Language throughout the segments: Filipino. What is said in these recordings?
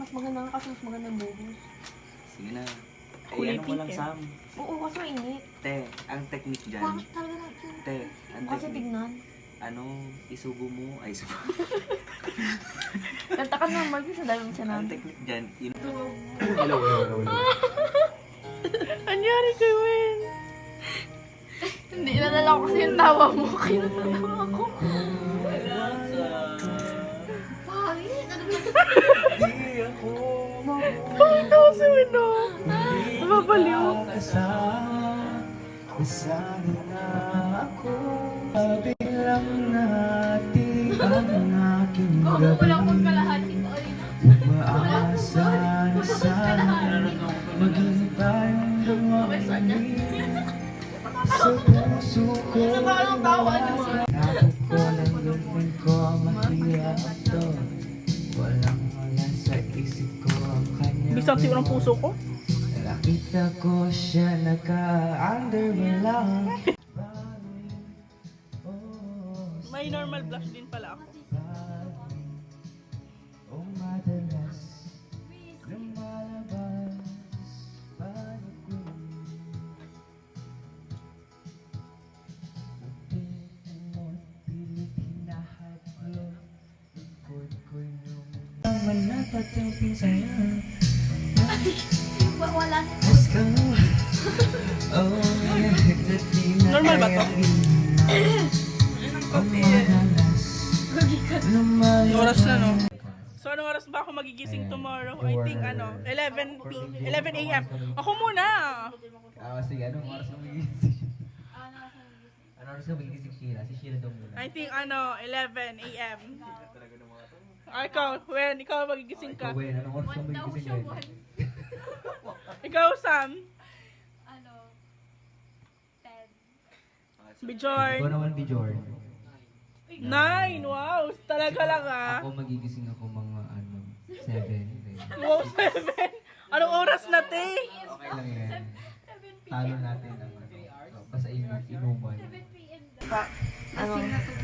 mas maganda nga kasi mas magandang buhos. Sige na. Kulay Ano mo pink lang, eh. Sam? Oo, kasi mainit. Te, ang technique dyan. Bakit talaga na ito? Te, ang Kasi technique. tignan. Ano, isubo mo. Ay, isubo. Kanta ka naman, Mark, sa dami siya Ang namin. technique dyan. Hello. Anyari kay Wen? Hindi, nalala ko kasi yung tawa mo. Kaya natawa ako. Pangit, ano ba? Pakita ko si Wen, no? Mababaliw. Nasali na ako. Sabi lang natin ang aking gabi. Walang pagkalahati ko. Umaasa na sana maging tayong lumamig. Sa puso ko nakot ko ng girlfriend ko mahirap to. Walang wala sa isip ko ang kanya. Bisang siyo ng puso ko. Nakita ko siya naka-underwear lang. May normal blush din pala ako. O madalas lumalabas para ko. Muntik mo't pilit hinahadlok. Ikot ko'y lumulong. Naman na patupin sa'yo. Wala. Let's go. Oh, yeah. Normal ba to? Oras na, no? So, anong oras ba ako magigising tomorrow? I think, 11 a.m. Ako muna! Sige, anong oras na magigising? Anong oras na magigising Sheila? Si Sheila daw muna. I think, 11 a.m. Ikaw, Wen, ikaw magigising ka. Ikaw, Wen, anong oras na magigising Wen? Ikaw, Sam. Ano? 10. Bjorn. Ikaw naman, Bjorn. 9! Wow! Talaga lang, ah. Ako magigising ako mga 7. Wow, 7! Anong oras na, te? Okay lang yan. Talo natin ang basta inuman. Ano?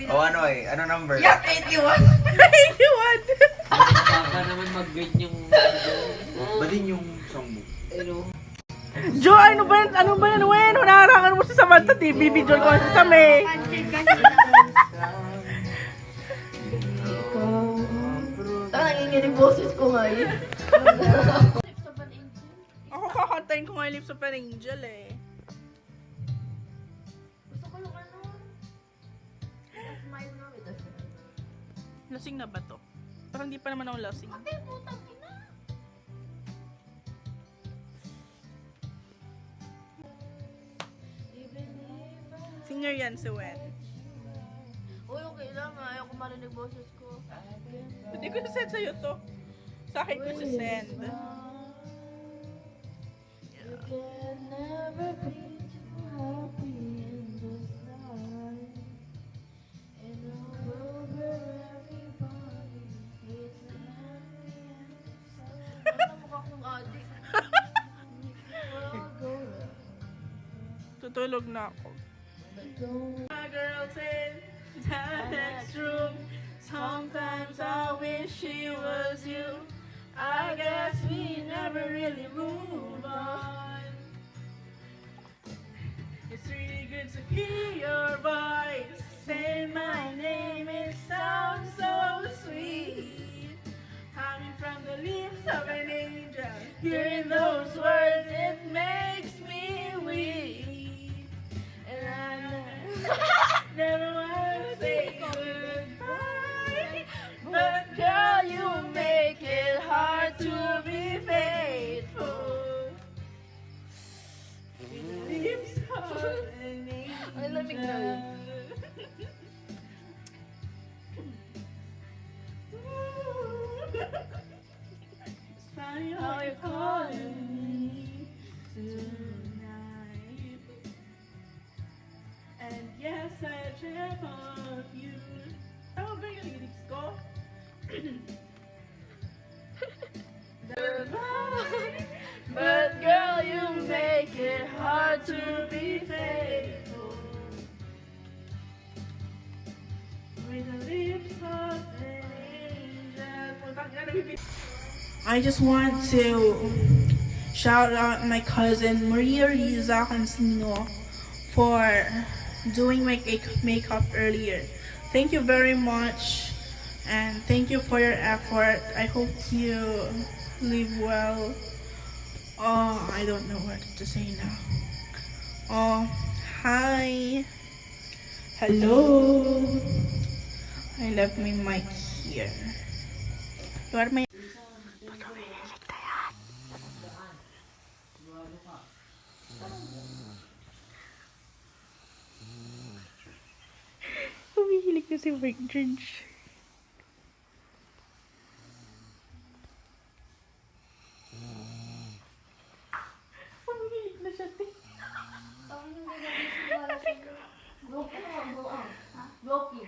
O ano eh? Ano number? Yup, 81! 81! Baka naman mag-grade yung... Ba din yung song mo? Jo, ano ba yan? Ano ba yan, Wen? Hinaharangan mo si Samantha TV. Bjorn ko si Sam, eh. Taka nanginginig boses ko ngayon. Ako kakantayin ko nga yung Lips of an Angel, eh. Gusto ko yung ano. Smile na with us. Lasing na ba to? Parang hindi pa naman ako lasing. Ate, putang ina. Senior yan si Wen. Uy, okay lang. Ayaw ko marinig boses ko. Hindi ko na-send sa'yo to. Sa akin ko send. Tutulog na ako. My girl's in the next room. Sometimes I wish she was you. I guess we never really move on. It's really good to hear your voice. Say my name, it sounds so sweet. Hanging from the lips of an angel. Hearing those words, it makes me weep. And I never want to say goodbye. But girl, you make it hard to be faithful. Lips of an angel. Ay, lamig na yun. It's funny how you're calling me tonight. And yes, I dream of you. Ano ba yung lyrics ko? But girl, you make it hard to be faithful. With the lips of an angel. Putang ina, I just want to shout out my cousin Maria Riza Cancino for doing my makeup earlier. Thank you very much, and thank you for your effort. I hope you live well. Oh, I don't know what to say now. Oh, hi. Hello. I left my mic here. You are my... Humihilig na si Mark George. Humihilig na siya, te. Blocky.